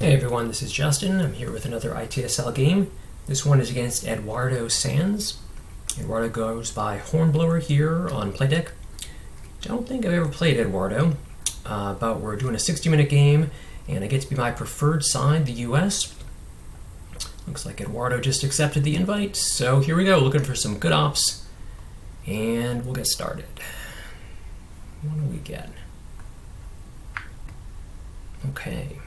Hey everyone, this is Justin. I'm here with another ITSL game. This one is against Eduardo Sands. Eduardo goes by Hornblower here on Playdeck. Don't think I've ever played Eduardo, but we're doing a 60-minute game, and I get to be my preferred side, the US. Looks like Eduardo just accepted the invite, so here we go, looking for some good ops, and we'll get started. What do we get? Okay.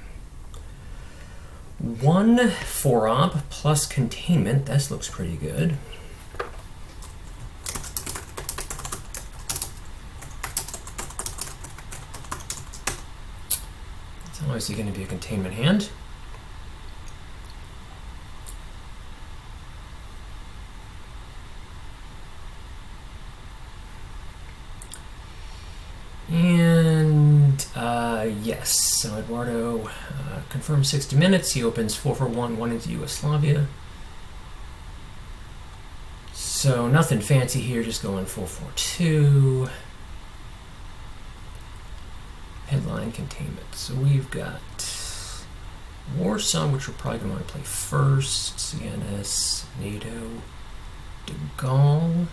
1 4-op plus containment. This looks pretty good. It's obviously going to be a containment hand. And yes, so Eduardo confirms 60 minutes. He opens 4-4-1, 1 into Yugoslavia. So nothing fancy here, just going 4-4-2. Headline containment. So we've got Warsaw, which we're probably going to want to play first. CNS, NATO, De Gaulle.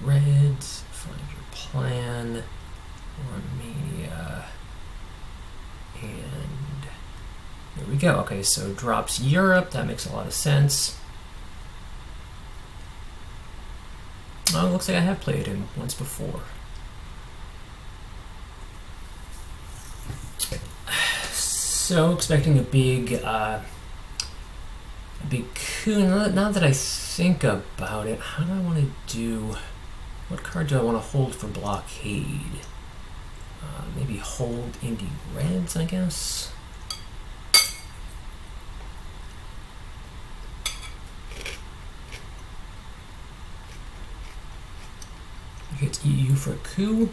Reds, find your plan, Romania, and there we go. Okay, so drops Europe, that makes a lot of sense. Oh, it looks like I have played him once before. So, expecting a big coup. Now that I think about it, how do I want to do... What card do I want to hold for blockade? Maybe hold Indy Reds, I guess. It's EU for a coup.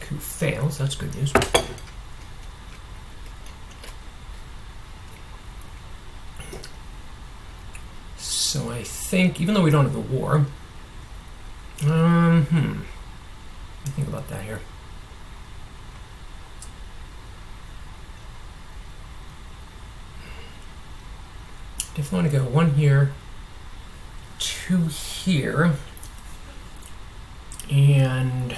Coup fails, that's good news. So I think, even though we don't have a war, what do you think about that here? Definitely want to go 1 here, 2 here, and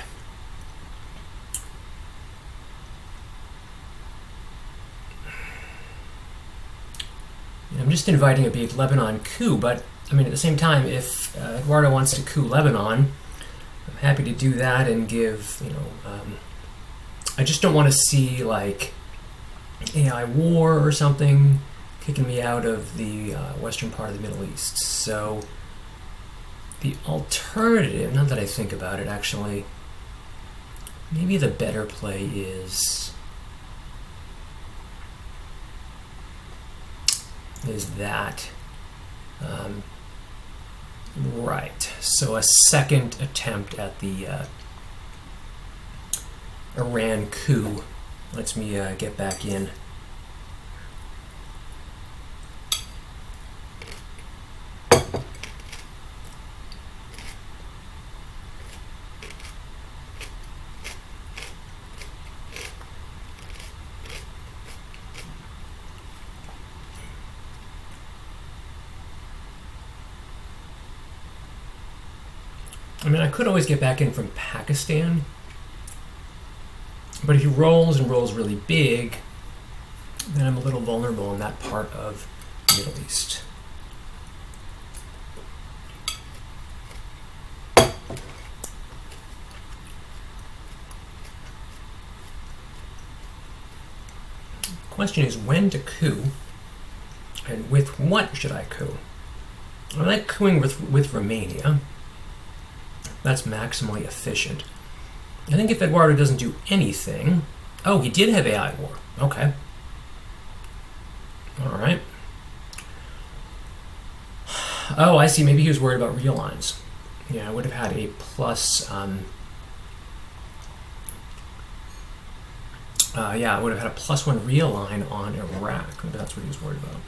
I'm just inviting a big Lebanon coup, but I mean, at the same time, if Eduardo wants to coup Lebanon, I'm happy to do that and give, I just don't want to see, like, AI war or something kicking me out of the western part of the Middle East. So the alternative, now that I think about it, actually, maybe the better play is that. Right, so a second attempt at the Iran coup lets me get back in. I mean, I could always get back in from Pakistan, but if he rolls and rolls really big, then I'm a little vulnerable in that part of the Middle East. Question is when to coup, and with what should I coup? I like cooing with Romania. That's maximally efficient. I think if Eduardo doesn't do anything... Oh, he did have AI war. Okay. Alright. Oh, I see. Maybe he was worried about real lines. Yeah, I would have had a plus... yeah, I would have had a +1 real line on Iraq. Maybe that's what he was worried about.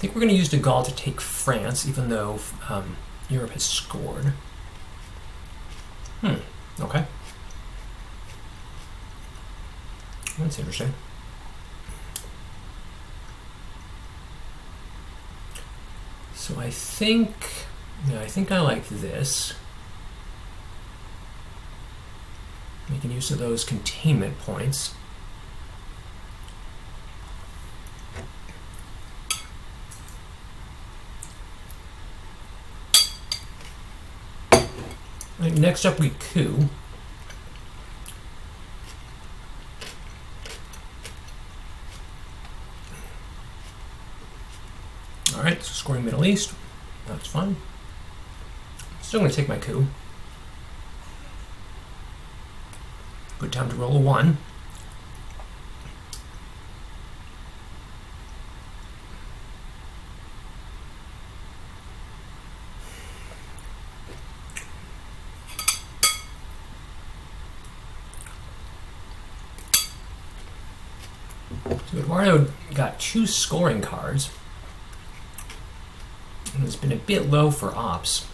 think we're going to use de Gaulle to take France, even though Europe has scored. Okay. That's interesting. So I think I like this. Making use of those containment points. Right, next up we coup. Alright, so scoring Middle East. That's fine. Still going to take my coup. Good time to roll a 1. So Eduardo got 2 scoring cards. And it's been a bit low for ops.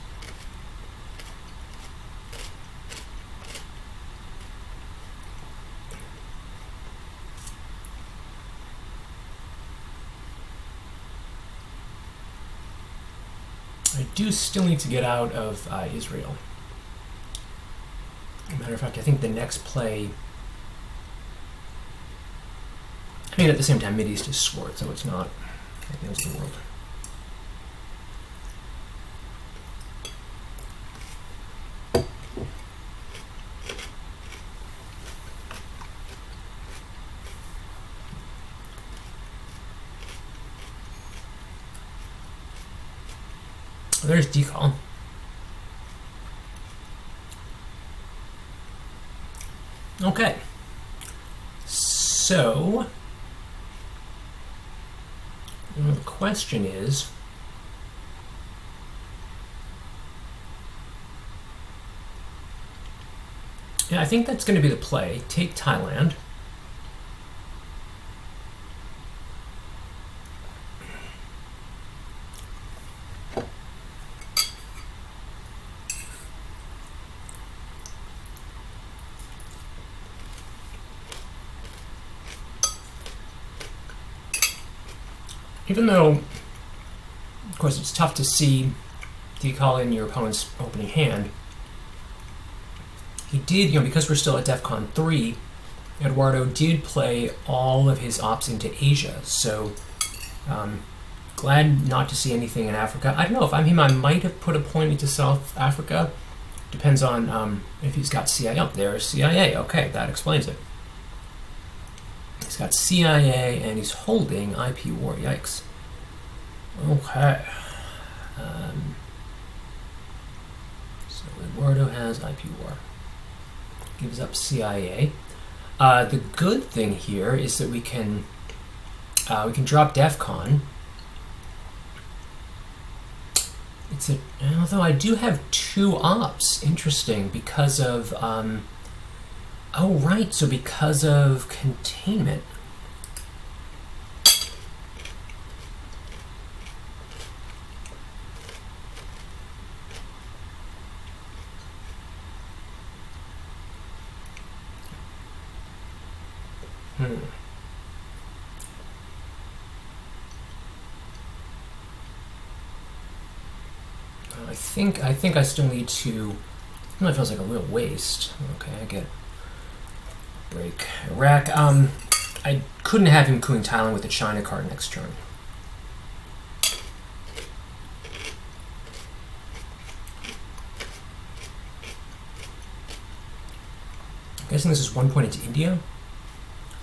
I do still need to get out of Israel. As a matter of fact, I think the next play... I mean, at the same time, Mideast is scored, so it's not the end of the world. There's decal. Okay. So, the question is, yeah, I think that's going to be the play. Take Thailand. Even though, of course, it's tough to see decal in your opponent's opening hand, he did, because we're still at DEFCON 3, Eduardo did play all of his ops into Asia, so glad not to see anything in Africa. I don't know, if I'm him, I might have put a point into South Africa. Depends on if he's got CIA up there. CIA, okay, that explains it. He's got CIA and he's holding IP war. Yikes. Okay. So Eduardo has IP war. Gives up CIA. The good thing here is that we can drop DEFCON. Although I do have 2 ops. Interesting, because of oh, right, so because of containment. I think I still need to... It feels like a real waste. Okay, I get... Break Iraq. I couldn't have him cooing Thailand with the China card next turn. I'm guessing this is 1 point into India?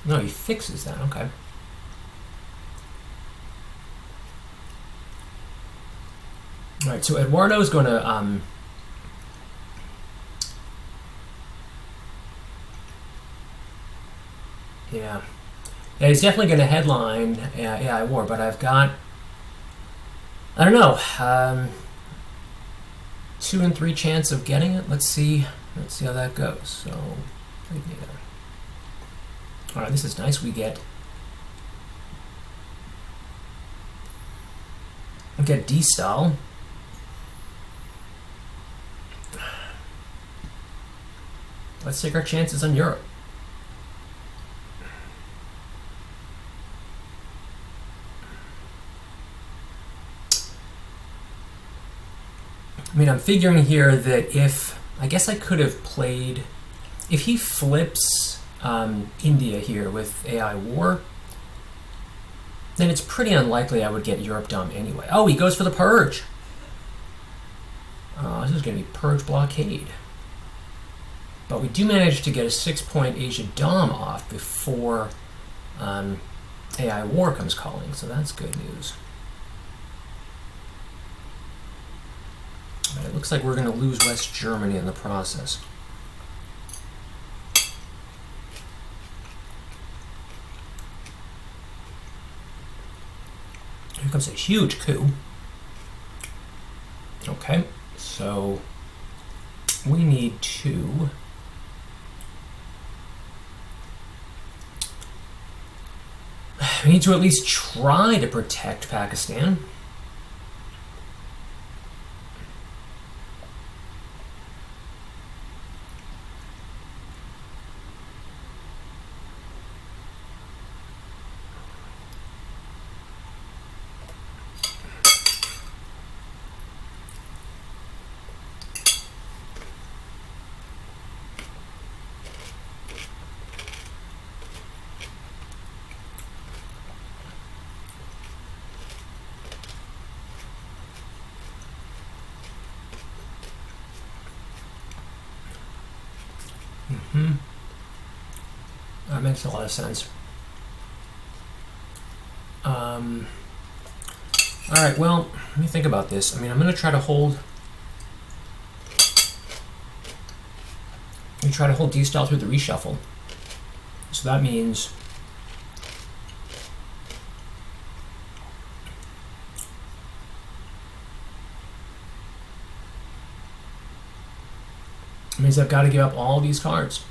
No, he fixes that, okay. Alright, so Eduardo's going to... Yeah, he's definitely going to headline AI War, but I've got, I don't know, 2 and 3 chance of getting it. Let's see how that goes. So, all right, this is nice. We get get D-style. Let's take our chances on Europe. I mean, I'm figuring here that if, I guess I could have played, if he flips India here with AI War, then it's pretty unlikely I would get Europe dumb anyway. Oh, he goes for the Purge. This is going to be Purge Blockade. But we do manage to get a 6-point Asia Dom off before AI War comes calling, so that's good news. But it looks like we're going to lose West Germany in the process. Here comes a huge coup. Okay, so we need to at least try to protect Pakistan. That makes a lot of sense. All right, well, let me think about this. I mean, I'm going to try to hold. D-style through the reshuffle. So that means I've got to give up all these cards.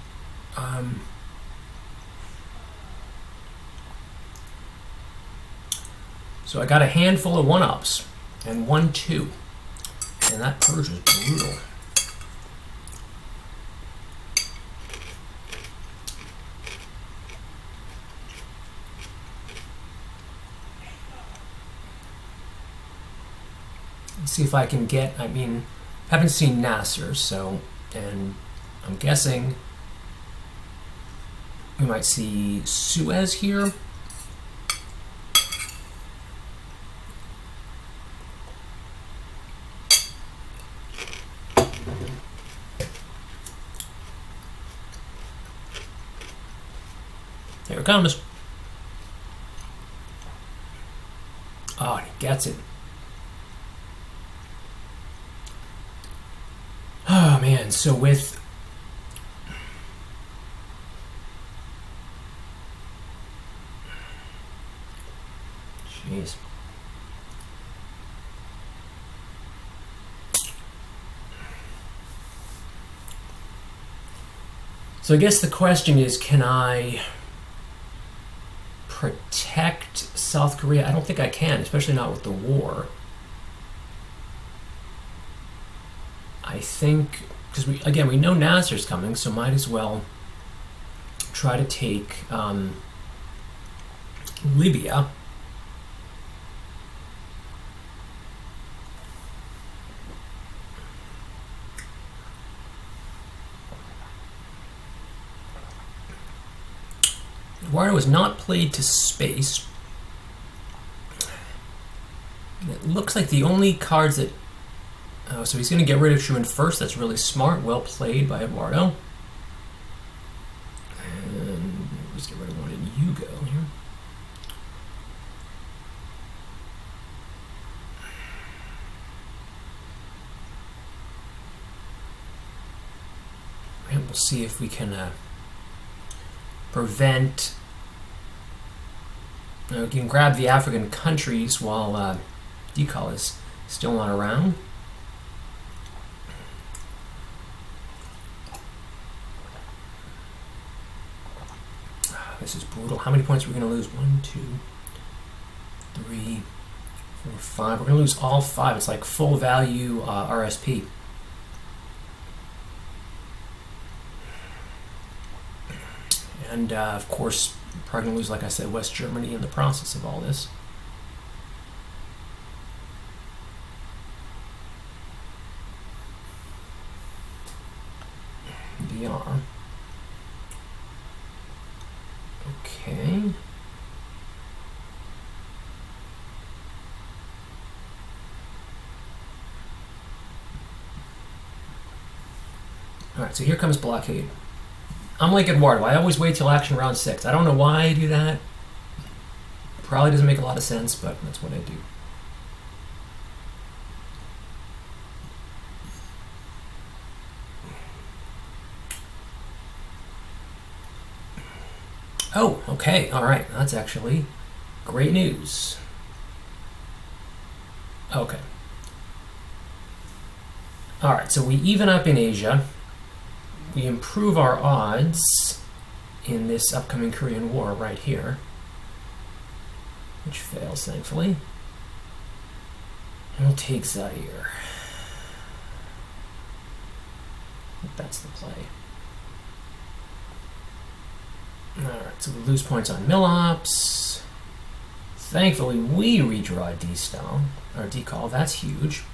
So I got a handful of 1-ups and 1-2, and that purge is brutal. Let's see if I can get, I mean, haven't seen Nasser, so, and I'm guessing we might see Suez here. Here it comes. Oh, and he gets it. Oh man, so with jeez. So I guess the question is, can I protect South Korea? I don't think I can, especially not with the war. I think, because we know Nasser's coming, so might as well try to take Libya. Eduardo was not played to space. It looks like the only cards that... Oh, so he's going to get rid of Truman first. That's really smart. Well played by Eduardo. And let's get rid of one in Yugo here. And we'll see if we can prevent... we can grab the African countries while Decal is still not around. This is brutal. How many points are we going to lose? 1, 2, 3, 4, 5. We're going to lose all 5. It's like full value RSP. And of course, probably going to lose, like I said, West Germany in the process of all this. VR. Okay. Alright, so here comes blockade. I'm like Eduardo. I always wait till action round 6. I don't know why I do that. Probably doesn't make a lot of sense, but that's what I do. Oh, okay. All right. That's actually great news. Okay. All right. So we even up in Asia. We improve our odds in this upcoming Korean War right here, which fails, thankfully. And we'll take Zaire. I think that's the play. Alright, so we lose points on Milops. Thankfully, we redraw D-Stone, or D-Call. That's huge.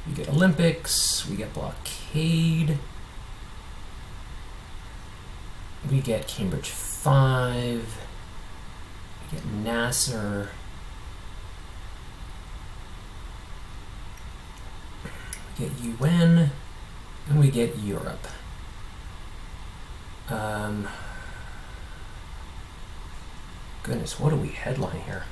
We get Olympics. We get Blockade. We get Cambridge 5. We get Nasser. We get UN. And we get Europe. Goodness, what do we headline here?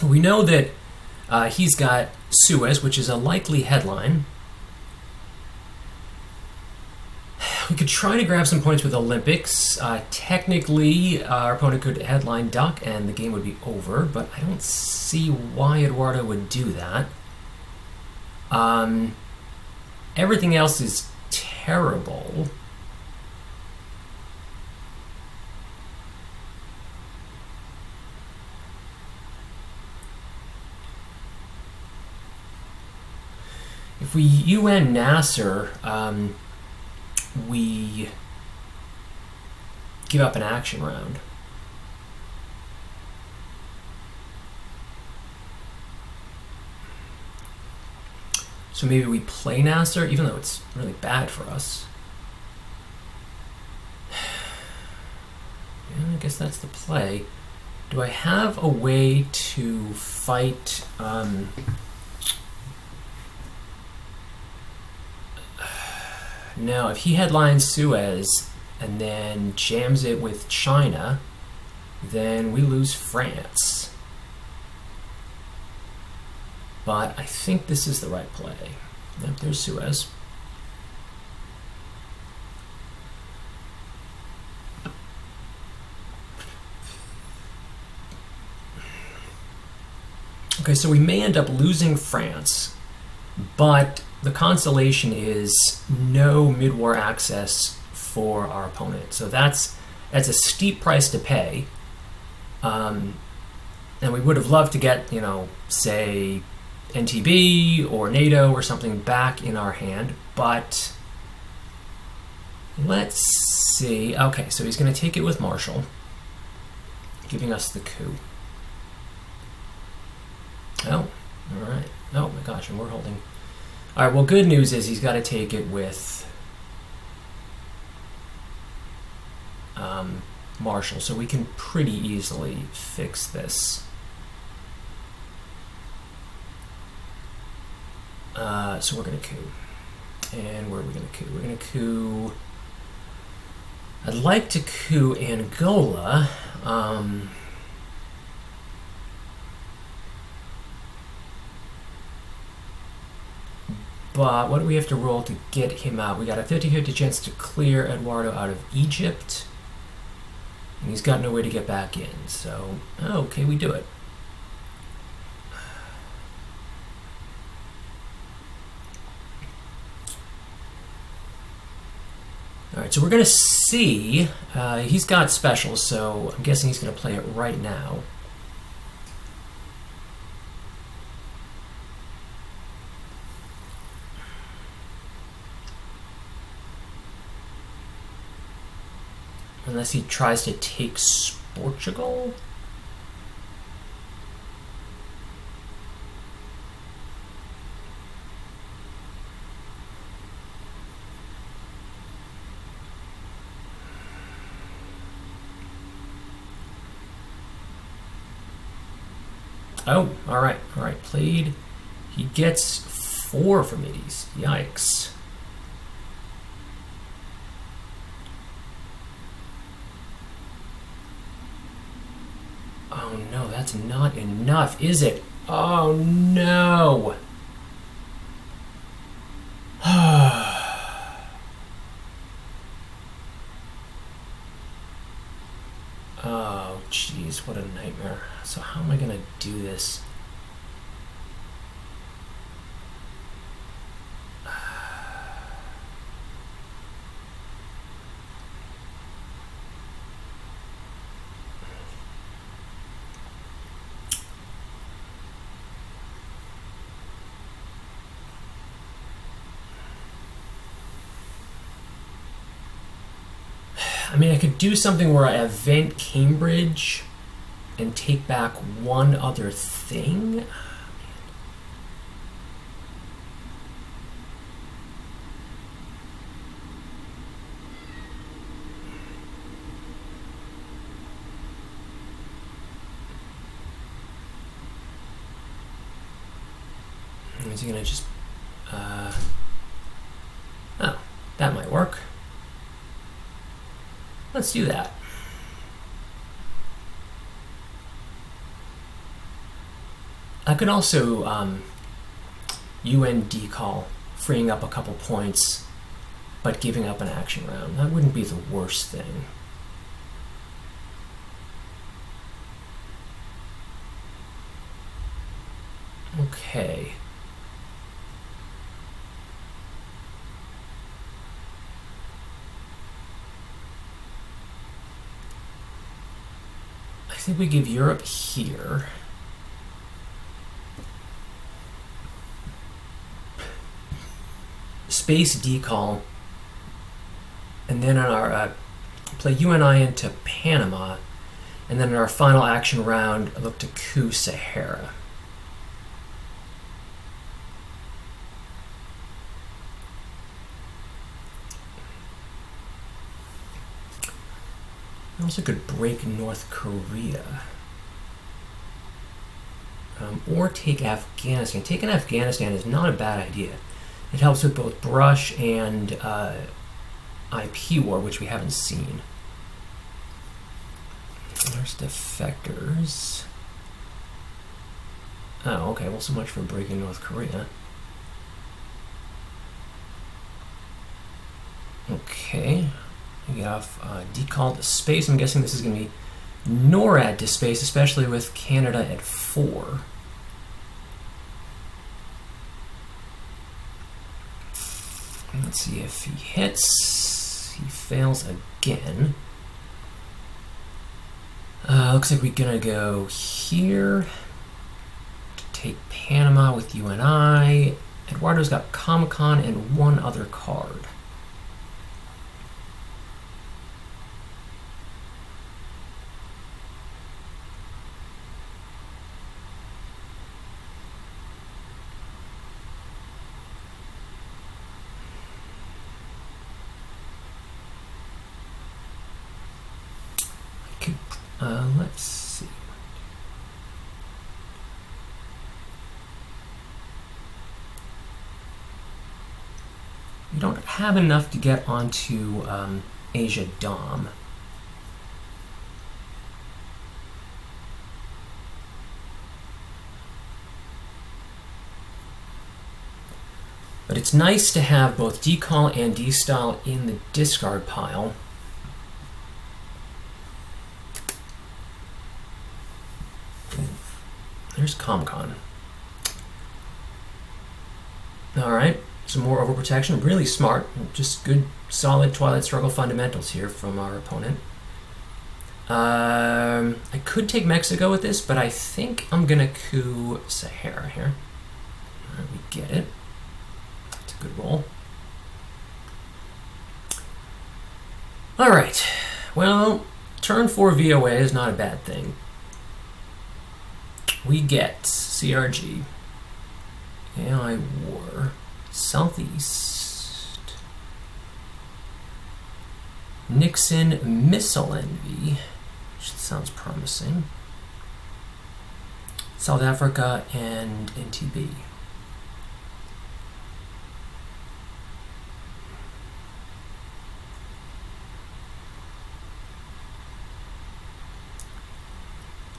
We know that he's got Suez, which is a likely headline. We could try to grab some points with Olympics. Technically, our opponent could headline Duck and the game would be over, but I don't see why Eduardo would do that. Everything else is terrible. If we UN Nasser, we give up an action round. So maybe we play Nasser, even though it's really bad for us. Yeah, I guess that's the play. Do I have a way to fight... No, if he headlines Suez and then jams it with China, then we lose France. But I think this is the right play. Yep, there's Suez. Okay, so we may end up losing France, but the consolation is no mid-war access for our opponent. So that's a steep price to pay. And we would have loved to get, say, NTB or NATO or something back in our hand, but let's see. Okay, so he's going to take it with Marshall, giving us the coup. Oh, all right. Oh my gosh, and we're holding. All right, well, good news is he's got to take it with Marshall, so we can pretty easily fix this. So we're going to coup. And where are we going to coup? We're going to coup... I'd like to coup Angola. But what do we have to roll to get him out? We got a 50-50 chance to clear Eduardo out of Egypt. And he's got no way to get back in. So, okay, we do it. All Alright, so we're going to see, he's got specials, so I'm guessing he's going to play it right now. Unless he tries to take Portugal? Oh, alright, played. He gets 4 from these. Yikes. Oh no, that's not enough, is it? Oh no! Oh jeez, what a nightmare. So how am I gonna do this? I mean, I could do something where I event Cambridge and take back one other thing. Is he gonna just... oh, that might work. Let's do that. I could also UN decall, freeing up a couple points, but giving up an action round. That wouldn't be the worst thing. Okay. I think we give Europe here. Space decall, and then on our play UNI into Panama, and then in our final action round, I look to coup Sahara. I also could break North Korea. Or take Afghanistan. Taking Afghanistan is not a bad idea. It helps with both Brush and IP war, which we haven't seen. There's defectors. Oh, okay. Well, so much for breaking North Korea. Okay. We get off decall to space. I'm guessing this is going to be NORAD to space, especially with Canada at 4. Let's see if he hits. He fails again. Looks like we're going to go here to take Panama with UNI. Eduardo's got Comic-Con and one other card. Let's see. We don't have enough to get onto Asia Dom. But it's nice to have both decall and destyle in the discard pile. There's Comic-Con. All right, some more overprotection. Really smart. Just good, solid Twilight Struggle fundamentals here from our opponent. I could take Mexico with this, but I think I'm going to coup Sahara here. All right, we get it. It's a good roll. All right. Well, turn 4 VOA is not a bad thing. We get CRG, AI War, Southeast, Nixon Missile Envy, which sounds promising, South Africa, and NTB.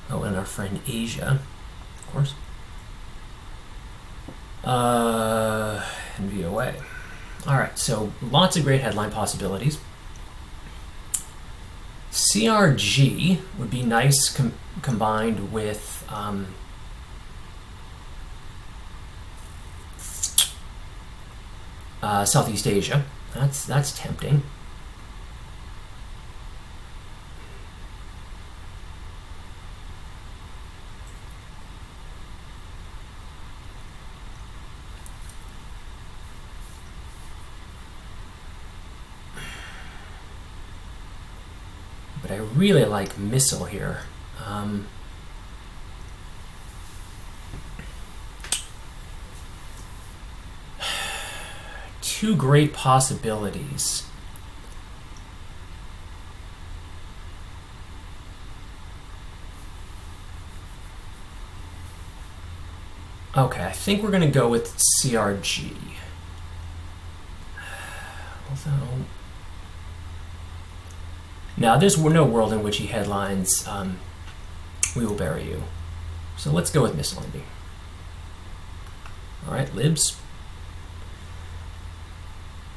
Oh, and our friend Asia, of course. And VOA. All right, so lots of great headline possibilities. CRG would be nice combined with Southeast Asia. That's tempting. But I really like missile here. Two great possibilities. Okay, I think we're going to go with CRG. Although, now there's no world in which he headlines We Will Bury You. So let's go with Missile Envy. All right, Libs.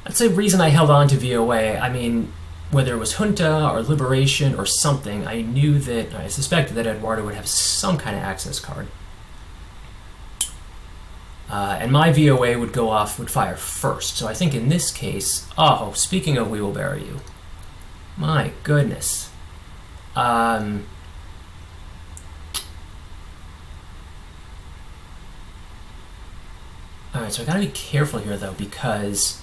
That's the reason I held on to VOA. I mean, whether it was Junta or Liberation or something, I suspected that Eduardo would have some kind of access card. And my VOA would fire first. So I think in this case, oh, speaking of We Will Bury You, my goodness. All right, so I gotta be careful here though, because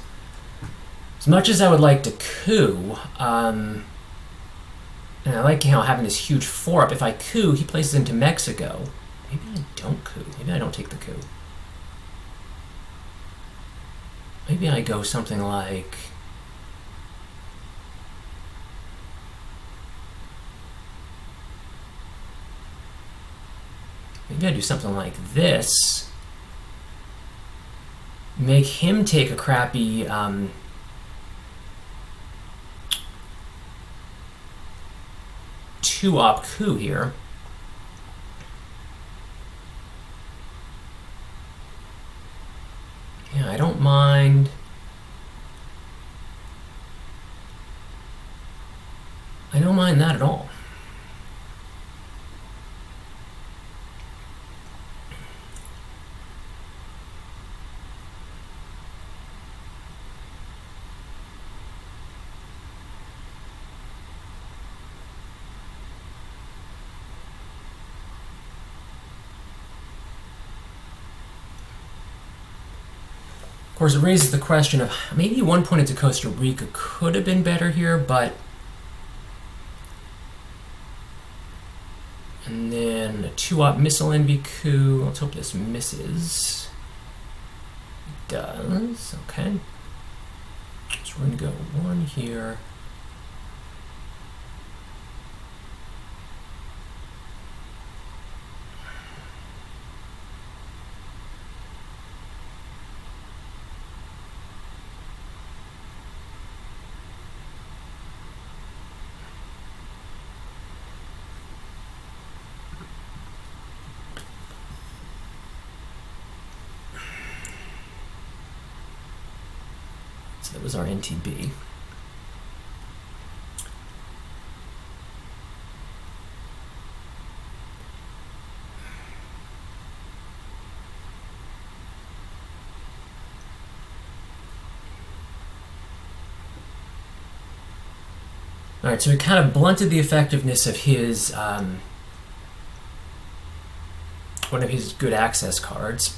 as much as I would like to coup, and I like having this huge 4-up, if I coup, he places into Mexico. Maybe I don't coup. Maybe I don't take the coup. Maybe I go something like... Maybe I do something like this. Make him take a crappy... 2-op coup here. Yeah, I don't mind. I don't mind that at all. Of course, it raises the question of maybe one point into Costa Rica could have been better here, but... And then a 2-op Missile Envy coup. Let's hope this misses. It does. Okay. So we're going to go 1 here. So that was our NTB. All right, so we kind of blunted the effectiveness of his one of his good access cards.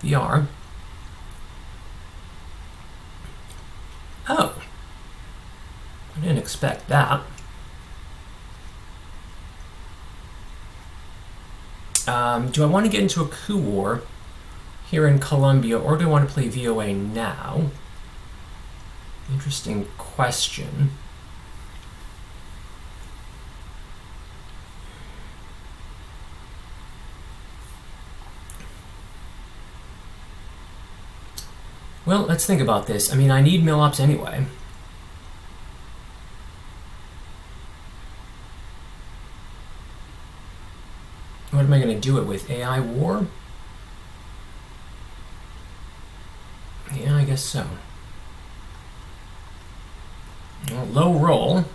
VR. Oh, I didn't expect that. Do I want to get into a coup war here in Colombia, or do I want to play VOA now? Interesting question. Well, let's think about this. I mean, I need mill-ops anyway. What am I going to do it with? AI war? Yeah, I guess so. Well, low roll.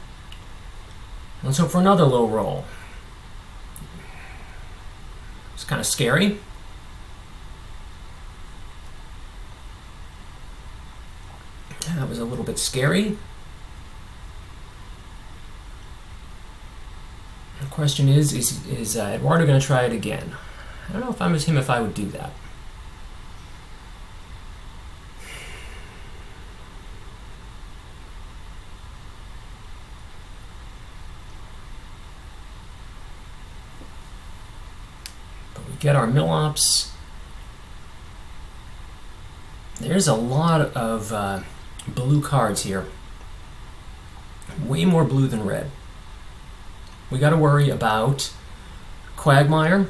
Let's hope for another low roll. It's kind of scary. That was a little bit scary. The question is Eduardo going to try it again? I don't know if I was him if I would do that. But we get our mill-ops. There's a lot of blue cards here. Way more blue than red. We got to worry about Quagmire,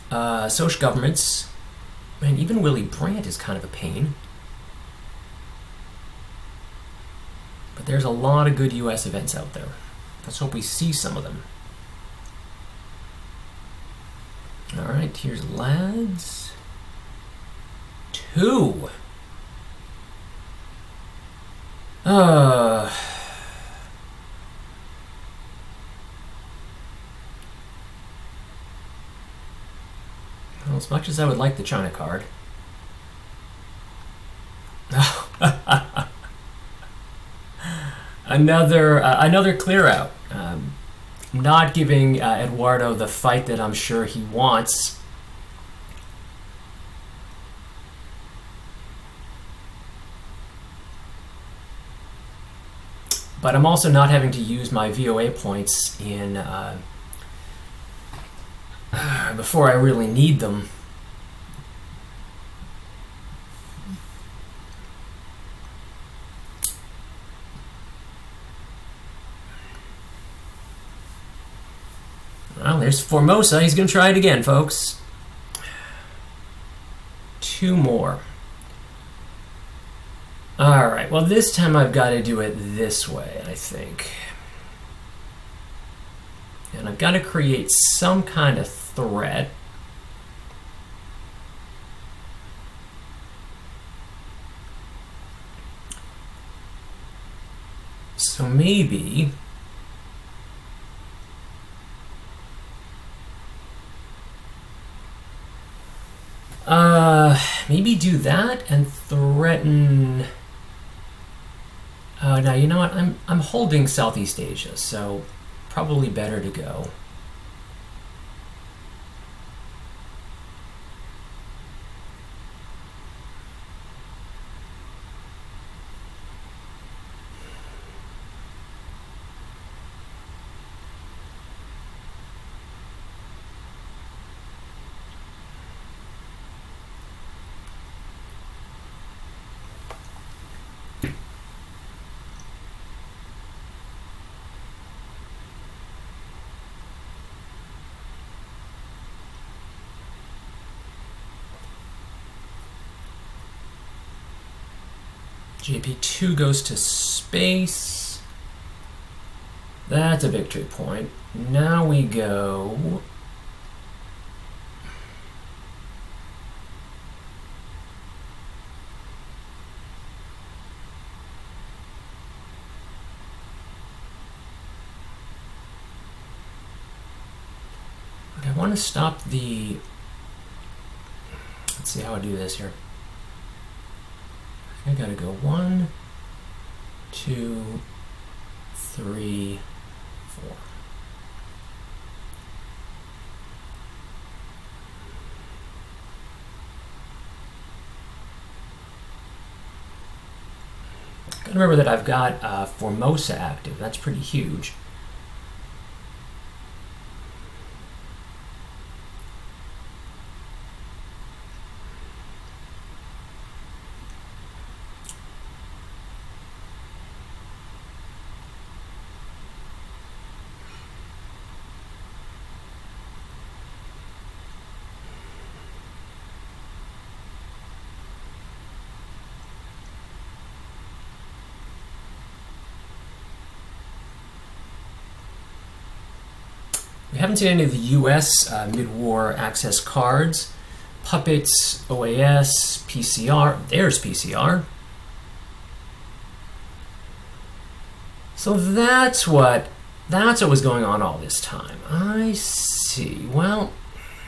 social governments, and even Willy Brandt is kind of a pain. But there's a lot of good US events out there. Let's hope we see some of them. All right, here's lads. 2. Well, as much as I would like the China card. Another clear out. Not giving Eduardo the fight that I'm sure he wants. But I'm also not having to use my VOA points in before I really need them. Well, there's Formosa. He's going to try it again, folks. 2 more. All right, well, this time I've got to do it this way, I think. And I've got to create some kind of threat. So maybe maybe do that and threaten. Now you know what? I'm holding Southeast Asia, so probably better to go. JP2 goes to space. That's a victory point. Now we go... Okay, I want to stop the... Let's see how I do this here. I gotta go 1, 2, 3, 4. Gotta remember that I've got Formosa active. That's pretty huge. We haven't seen any of the US mid-war access cards. Puppets, OAS, PCR. There's PCR. So that's what was going on all this time. I see. Well,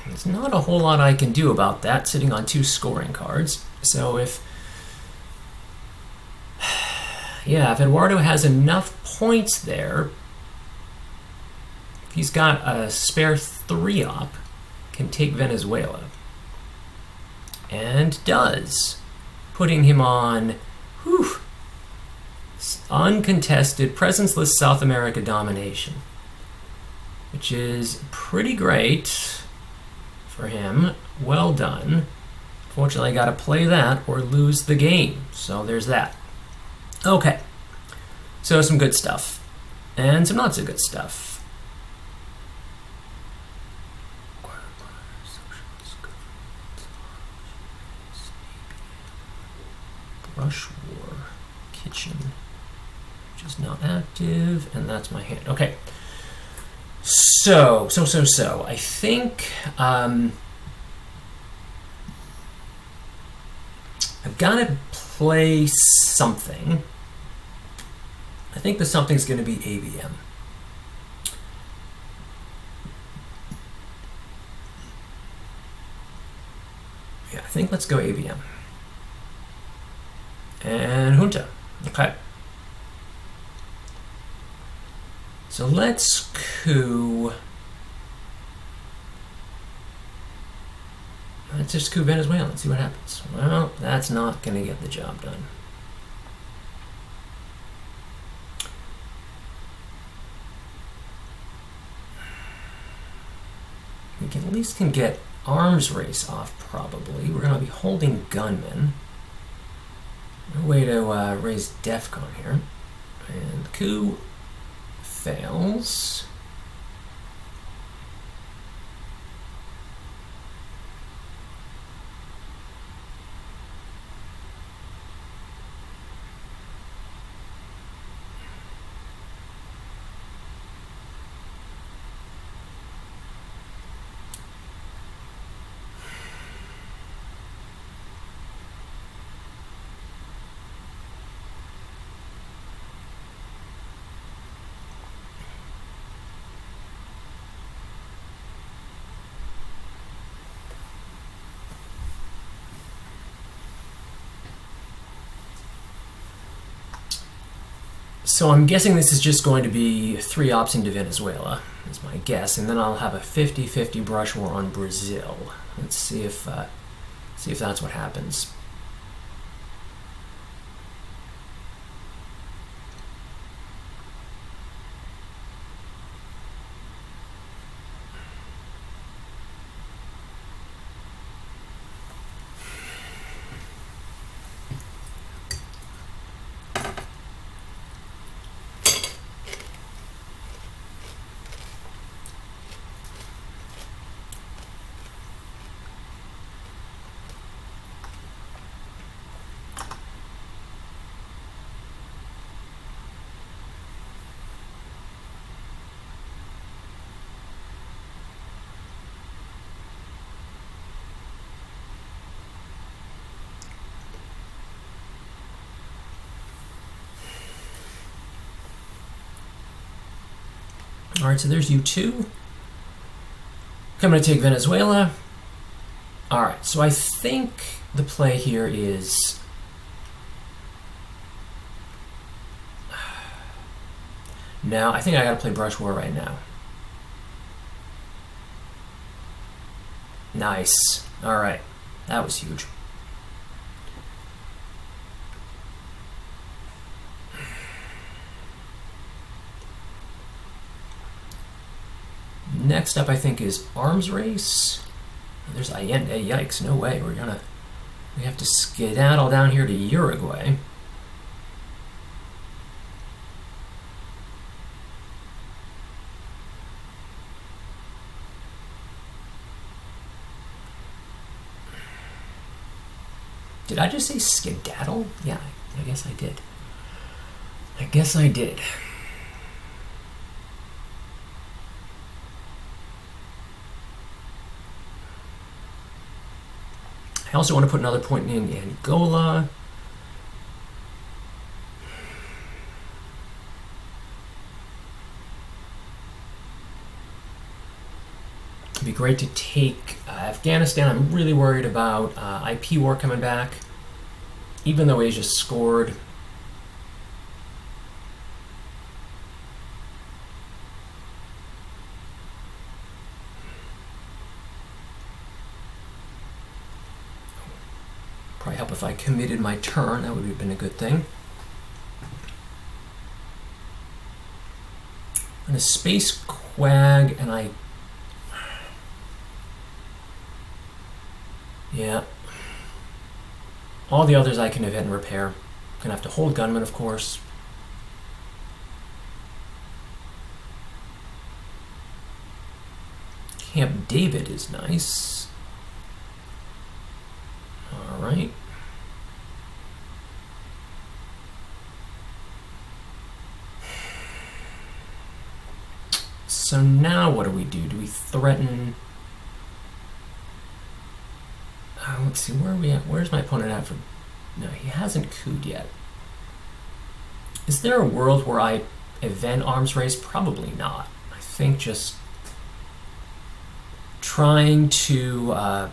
there's not a whole lot I can do about that, sitting on 2 scoring cards. So if Eduardo has enough points there, if he's got a spare 3-op, can take Venezuela. And does, putting him on uncontested, presence-less South America domination, which is pretty great for him. Well done. Fortunately, I got to play that or lose the game. So there's that. Okay. So some good stuff. And some not so good stuff. Rush War. Kitchen. Which is not active. And that's my hand. Okay. So. I think I've got to play something. I think the something's going to be ABM. Yeah, I think let's go ABM. And Junta. Okay. So let's coup. Let's just coup Venezuela and see what happens. Well, that's not going to get the job done. We can, at least can get arms race off, probably. We're going to be holding gunmen. No way to raise DEFCON here. And coup fails. So I'm guessing this is just going to be 3 ops into Venezuela, is my guess, and then I'll have a 50-50 brush war on Brazil. Let's see if that's what happens. Alright, so there's U2. I'm going to take Venezuela. Alright, so I think the play here is... No, I think I gotta play Brush War right now. Nice. Alright, that was huge. Next up, I think, is Arms Race. There's Allende. Yikes, no way. We have to skedaddle down here to Uruguay. Did I just say skedaddle? Yeah, I guess I did. I guess I did. I also want to put another point in Angola. It'd be great to take Afghanistan. I'm really worried about IP war coming back, even though Asia scored. Probably help if I committed my turn. That would have been a good thing. And a space quag, and I... Yeah. All the others I can event and repair. Gonna have to hold gunman, of course. Camp David is nice. All right. So now what do? Do we threaten... let's see, where are we at? Where's my opponent at for... No, he hasn't cooed yet. Is there a world where I event Arms Race? Probably not. I think just trying to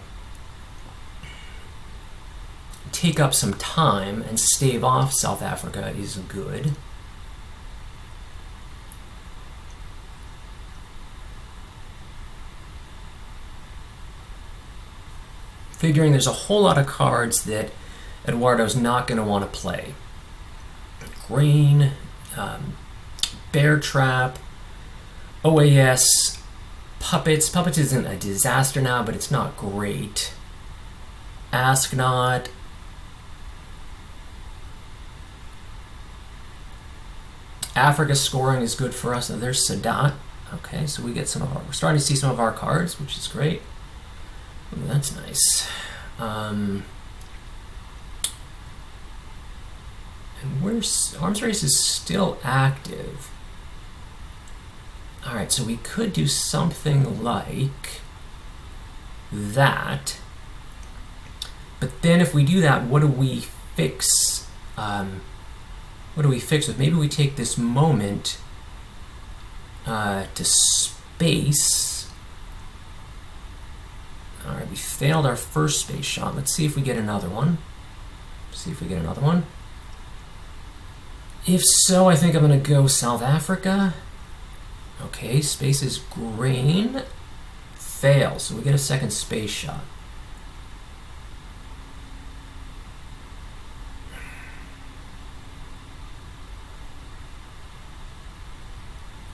take up some time and stave off South Africa is good. Figuring there's a whole lot of cards that Eduardo's not going to want to play. Grain, Bear Trap, OAS, Puppets. Puppets isn't a disaster now, but it's not great. Ask Not. Africa scoring is good for us. There's Sadat. Okay, so we get some of our... We're starting to see some of our cards, which is great. Ooh, that's nice. And where's... Arms Race is still active. Alright, so we could do something like that. But then if we do that, what do we fix? What do we fix with? Maybe we take this moment to space. Alright, we failed our first space shot. Let's see if we get another one. If so, I think I'm going to go South Africa. Okay, space is grain. Fail, so we get a second space shot.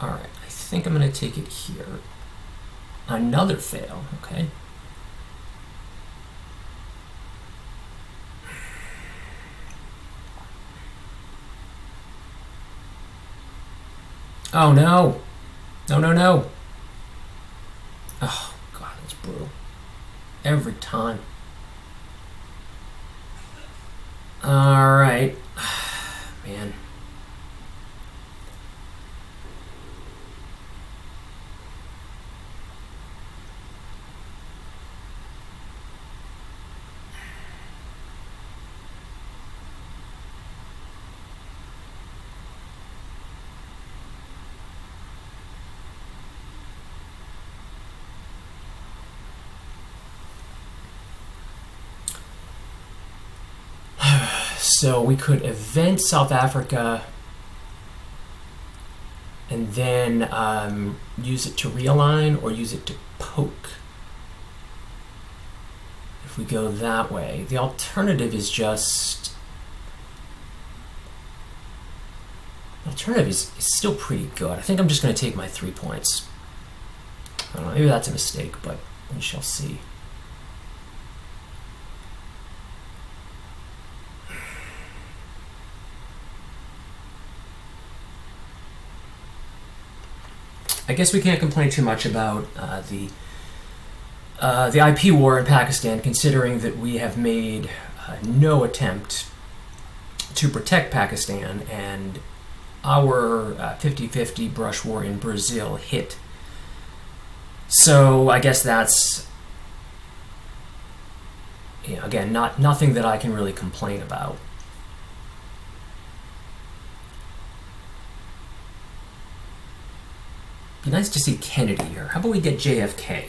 Alright, I think I'm going to take it here. Another fail, okay. Oh no! No. Oh god, that's brutal. Every time. Alright. Man. So we could event South Africa and then use it to realign or use it to poke. If we go that way, the alternative is just... The alternative is still pretty good. I think I'm just going to take my 3 points. I don't know, maybe that's a mistake, but we shall see. I guess we can't complain too much about the IP war in Pakistan, considering that we have made no attempt to protect Pakistan, and our 50-50 brush war in Brazil hit. So I guess that's, again, nothing that I can really complain about. Be nice to see Kennedy here. How about we get JFK?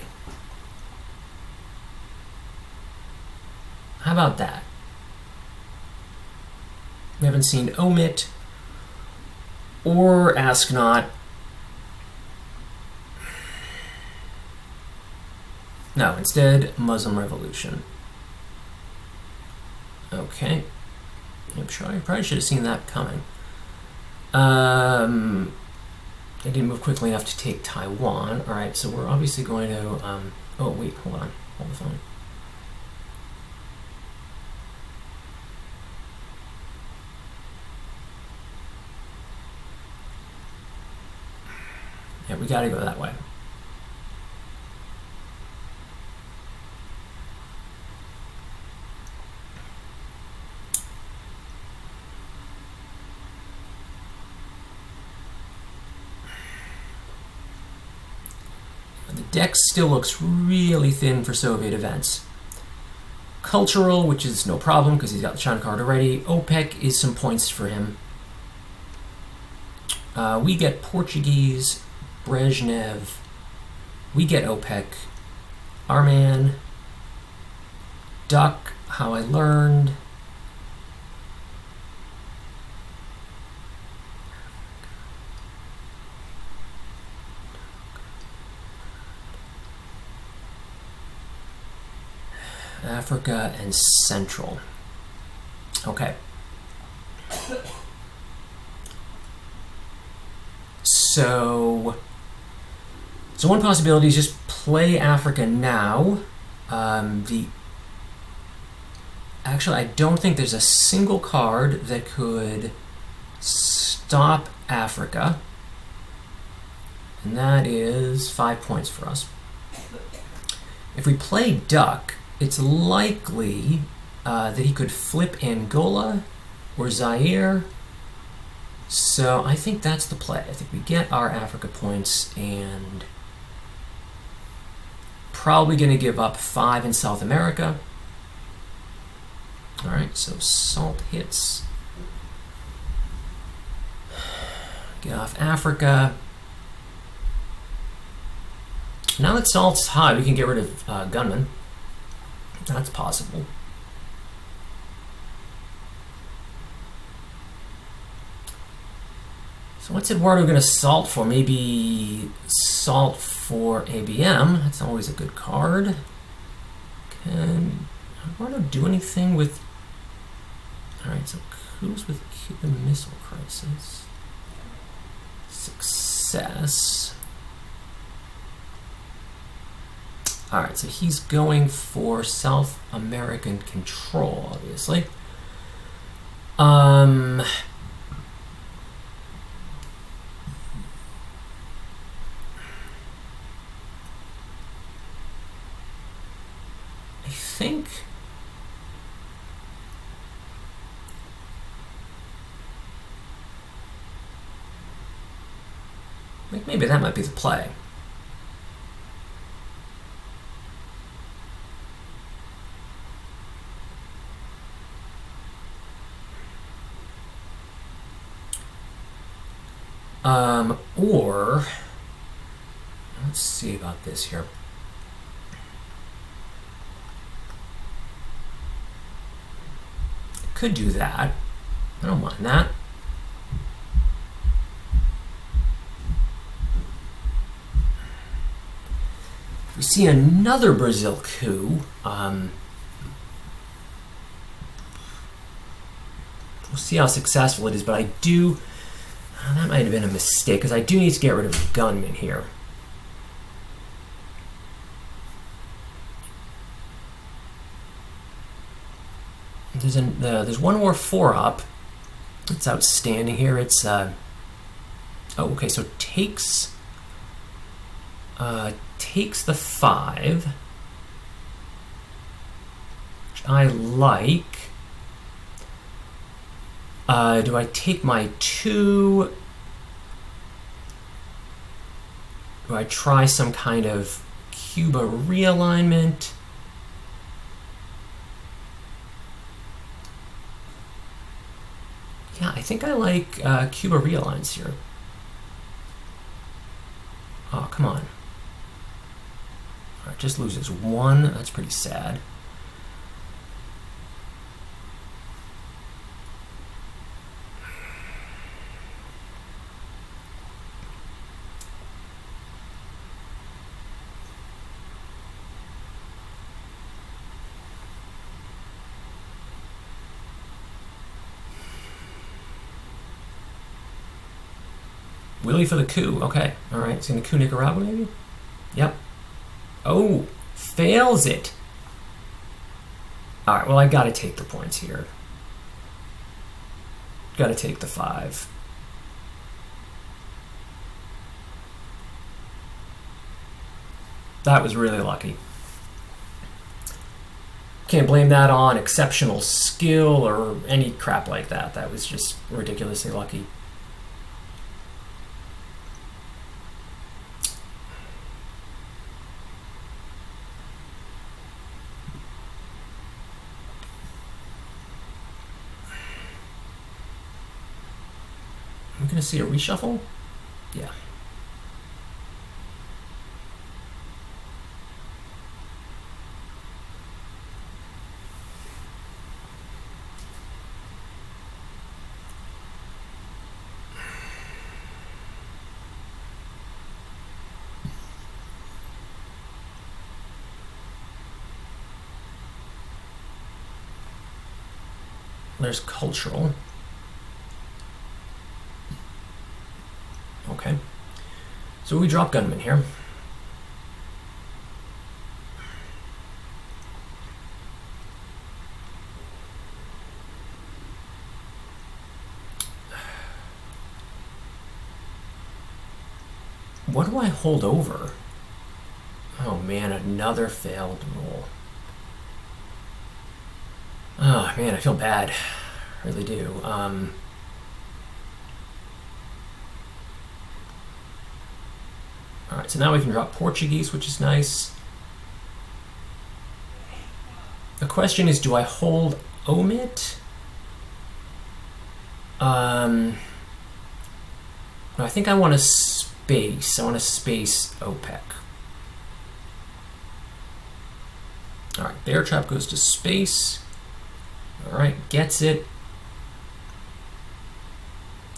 How about that? We haven't seen Omit or Ask Not. No, instead, Muslim Revolution. Okay. I'm sure I probably should have seen that coming. I didn't move quickly enough to take Taiwan. All right, so we're obviously going to... oh, wait, hold on. Hold the phone. Yeah, we got to go that way. The deck still looks really thin for Soviet events. Cultural, which is no problem because he's got the China card already. OPEC is some points for him. We get Portuguese, Brezhnev. We get OPEC. Arman. Duck, How I Learned. Africa and Central. Okay. So one possibility is just play Africa now. Actually, I don't think there's a single card that could stop Africa. And that is 5 points for us. If we play Duck, it's likely that he could flip Angola or Zaire. So I think that's the play. I think we get our Africa points and probably going to give up 5 in South America. All right, so Salt hits. Get off Africa. Now that Salt's high, we can get rid of Gunman. That's possible. So what's Eduardo going to salt for? Maybe salt for ABM. That's always a good card. Can Eduardo do anything with... Alright, so who's with Cuban Missile Crisis? Success. Alright, so he's going for South American control, obviously. I think... maybe that might be the play. Or, let's see about this here. Could do that. I don't mind that. If we see another Brazil coup, we'll see how successful it is, but I do... that might have been a mistake, because I do need to get rid of the gunman here. There's one more 4 up. It's outstanding here. It's oh, okay. So takes the 5, which I like. Do I take my 2? Do I try some kind of Cuba realignment? Yeah, I think I like Cuba realigns here. Oh, come on. All right, just loses 1. That's pretty sad. Willie for the coup. Okay. All right. It's going to coup Nicaragua, maybe? Yep. Oh, fails it. All right. Well, I got to take the points here. Got to take the 5. That was really lucky. Can't blame that on exceptional skill or any crap like that. That was just ridiculously lucky. I'm going to see a reshuffle? Yeah. There's cultural. Okay. So we drop gunman here. What do I hold over? Oh man, another failed roll. Oh man, I feel bad. I really do. Alright, so now we can drop Portuguese, which is nice. The question is, do I hold omit? No, I think I want to space. I want to space OPEC. Alright, bear trap goes to space. Alright, gets it.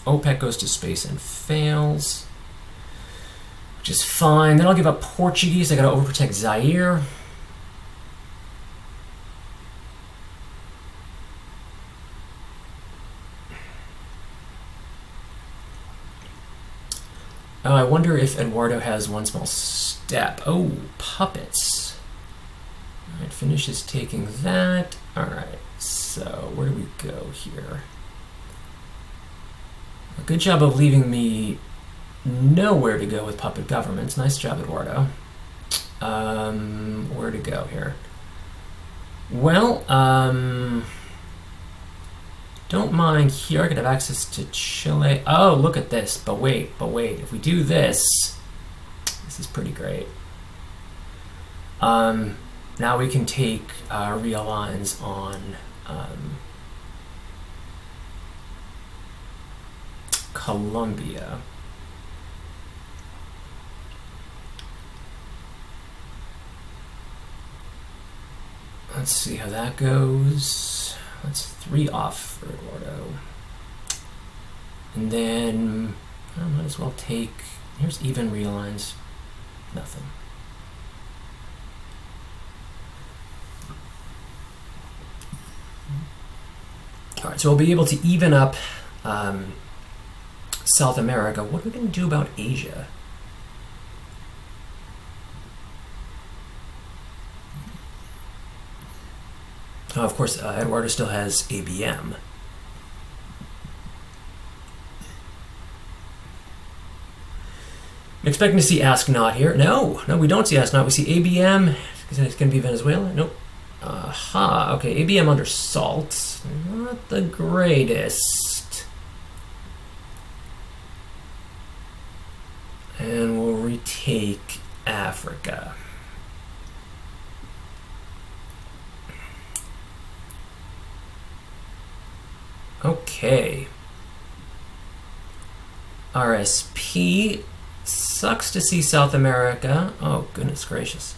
OPEC goes to space and fails, which is fine. Then I'll give up Portuguese. I gotta overprotect Zaire. I wonder if Eduardo has one small step. Oh, puppets. Alright, finishes taking that. Alright, so where do we go here? A good job of leaving me nowhere to go with puppet governments. Nice job, Eduardo. Where to go here? Well, don't mind here. I could have access to Chile. Oh, look at this. But wait. If we do this, this is pretty great. Now we can take realigns on Colombia. Let's see how that goes. Let's 3 off for Eduardo. And then I might as well take, here's even realigns, nothing. All right, so we'll be able to even up South America. What are we going to do about Asia? Oh, of course, Eduardo still has ABM. I'm expecting to see Ask Not here. No, we don't see Ask Not. We see ABM. It's going to be Venezuela. Nope. Aha. Okay, ABM under salt. Not the greatest. And we'll retake Africa. Okay. RSP. Sucks to see South America. Oh, goodness gracious.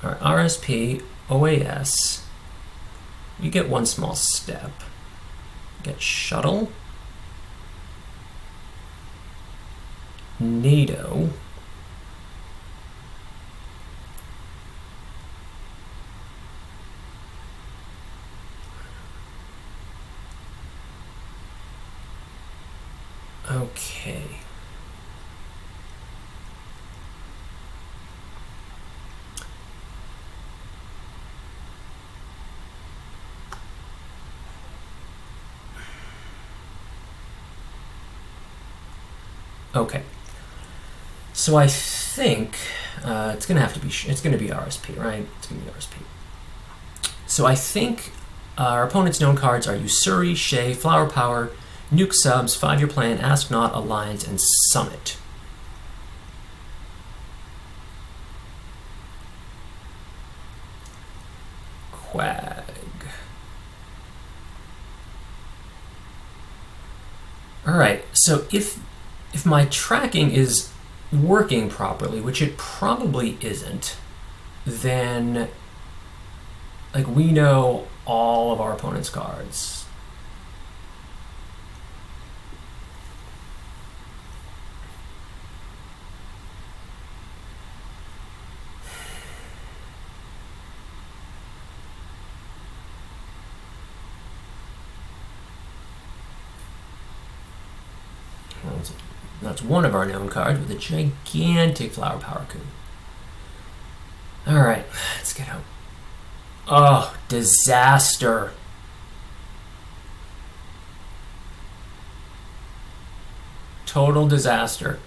All right, RSP, OAS. We get one small step. Get shuttle. NATO. Okay. Okay. So I think it's gonna have to be it's gonna be RSP, right? It's gonna be RSP. So I think our opponent's known cards are Usuri, Shea, Flower Power, Nuke Subs, 5-Year Plan, Ask Not, Alliance, and Summit. Quag. All right. So if my tracking is working properly, which it probably isn't, then like we know all of our opponent's cards. That's one of our known cards with a gigantic Flower Power coup. All right, let's get out. Oh, disaster. Total disaster.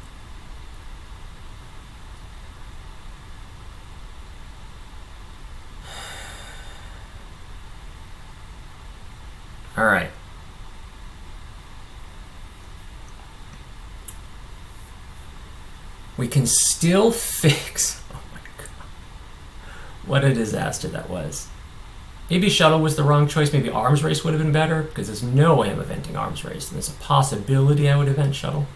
All right. We can still fix. Oh my god. What a disaster that was. Maybe Shuttle was the wrong choice. Maybe Arms Race would have been better, because there's no way I'm eventing Arms Race. And there's a possibility I would event Shuttle.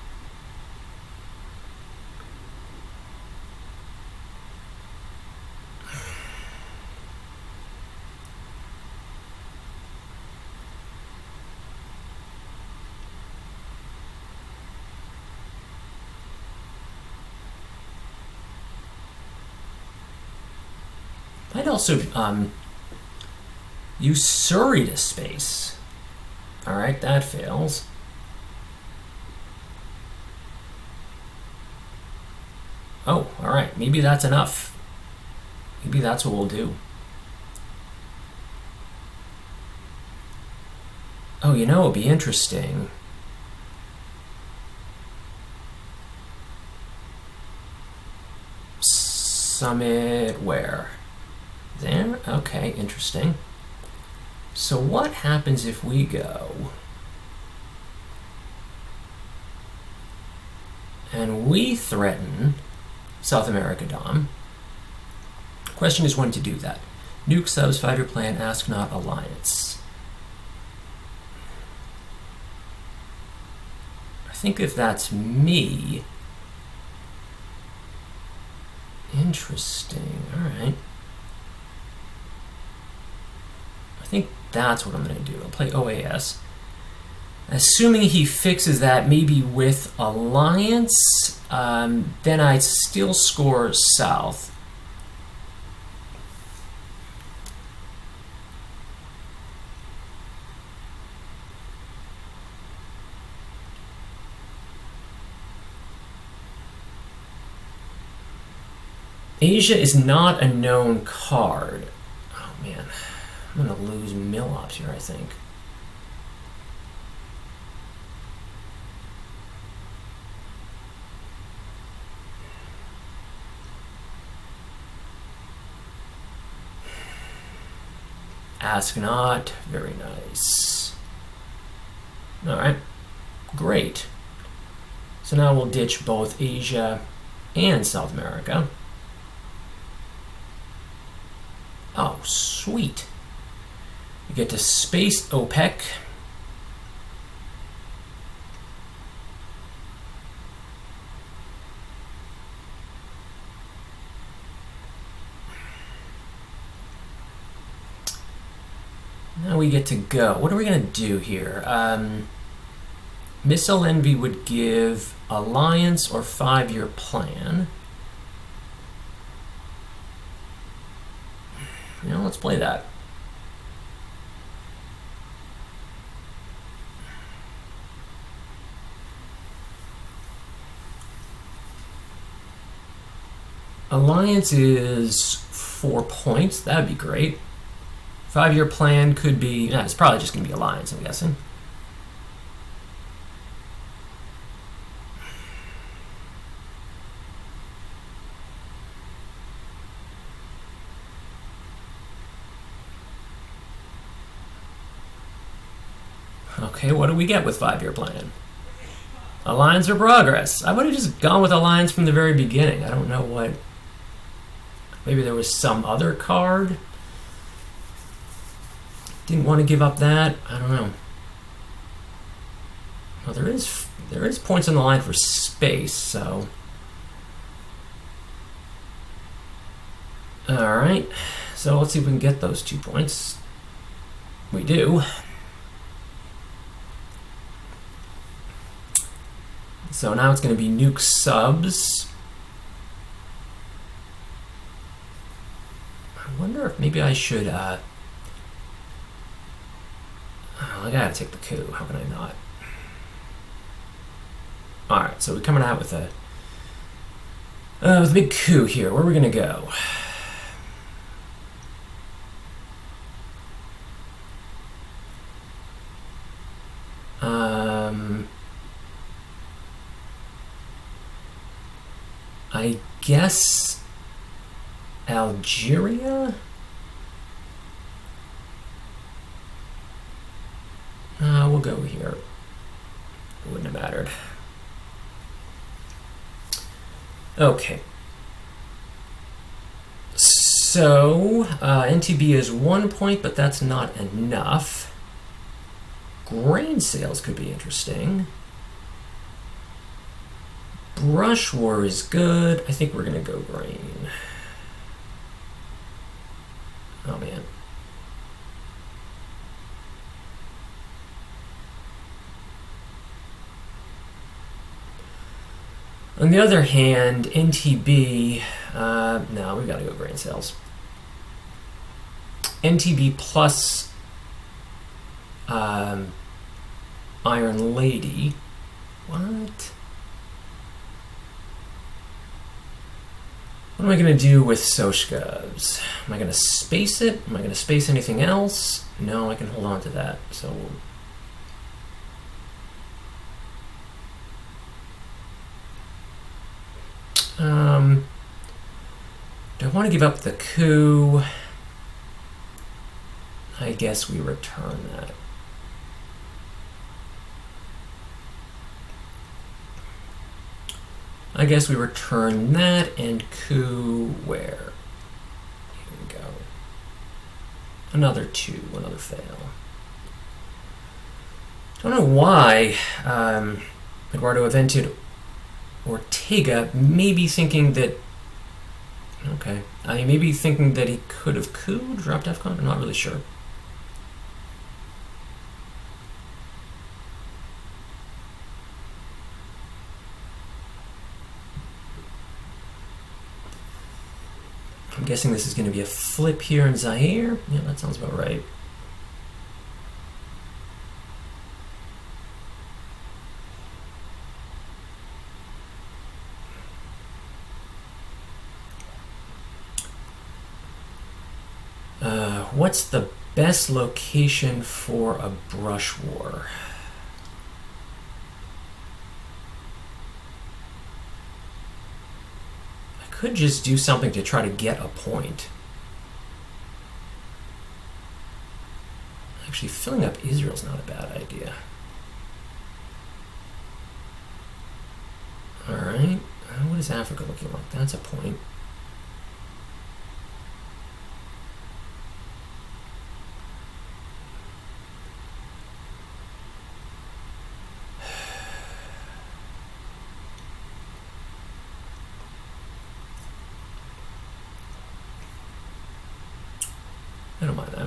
Might also Usuri to space. Alright, that fails. Oh, alright, maybe that's enough. Maybe that's what we'll do. Oh, you know, it'd be interesting. Summit where? There? Okay, interesting. So what happens if we go and we threaten South America Dom? Question is when to do that. Nuke Subs, 5-Year Plan, Ask Not, Alliance. I think if that's me... Interesting, alright. I think that's what I'm going to do. I'll play OAS. Assuming he fixes that maybe with Alliance, then I still score South. Asia is not a known card. Oh man, I'm going to lose mill ops here, I think. Ask not. Very nice. Alright. Great. So now we'll ditch both Asia and South America. Oh, sweet. You get to space OPEC. Now we get to go. What are we going to do here? Missile Envy would give Alliance or 5-year plan. You know, let's play that. Alliance is 4 points. That would be great. 5-year plan could be... it's probably just going to be Alliance, I'm guessing. Okay, what do we get with 5-year plan? Alliance or progress? I would have just gone with Alliance from the very beginning. I don't know what... Maybe there was some other card. Didn't want to give up that. I don't know. Well, there is points on the line for space, so... Alright, so let's see if we can get those 2 points. We do. So now it's going to be nuke subs. I wonder if maybe I should... I gotta take the coup. How can I not? Alright, so we're coming out with a big coup here. Where are we gonna go? I guess Algeria? We'll go here. It wouldn't have mattered. Okay. So, NTB is 1 point, but that's not enough. Grain sales could be interesting. Brush war is good. I think we're going to go grain. Oh, man. On the other hand, NTB, no, we gotta go grain sales. NTB plus Iron Lady. What? What am I gonna do with Sochgavs? Am I gonna space it? Am I gonna space anything else? No, I can hold on to that. So do I want to give up the coup? I guess we return that. I guess we return that and coup where? Here we go. Another 2, another fail. I don't know why Eduardo invented Ortega, maybe thinking that, okay, maybe thinking that he could have couped, dropped DEFCON, I'm not really sure. I'm guessing this is going to be a flip here in Zaire. Yeah, that sounds about right. What's the best location for a brush war? I could just do something to try to get a point. Actually, filling up Israel's not a bad idea. Alright, what is Africa looking like? That's a point. I don't mind that.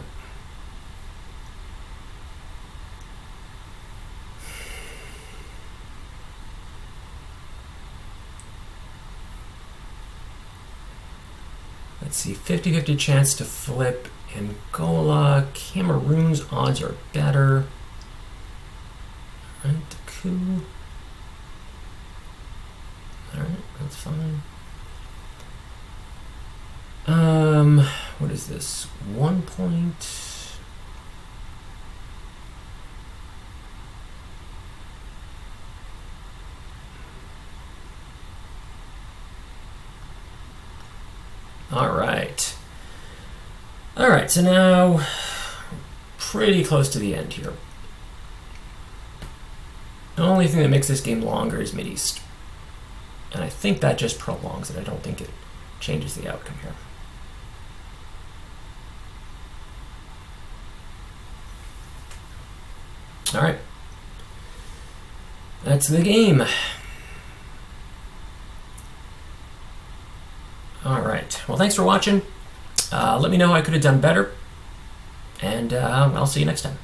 Let's see, 50-50 chance to flip Angola. Cameroon's odds are better. Alright, the coup. Alright, that's fine. What is this? 1 point. Alright. Alright, so now pretty close to the end here. The only thing that makes this game longer is Mideast. And I think that just prolongs it. I don't think it changes the outcome here. All right. That's the game. All right. Well, thanks for watching. Let me know how I could have done better. And I'll see you next time.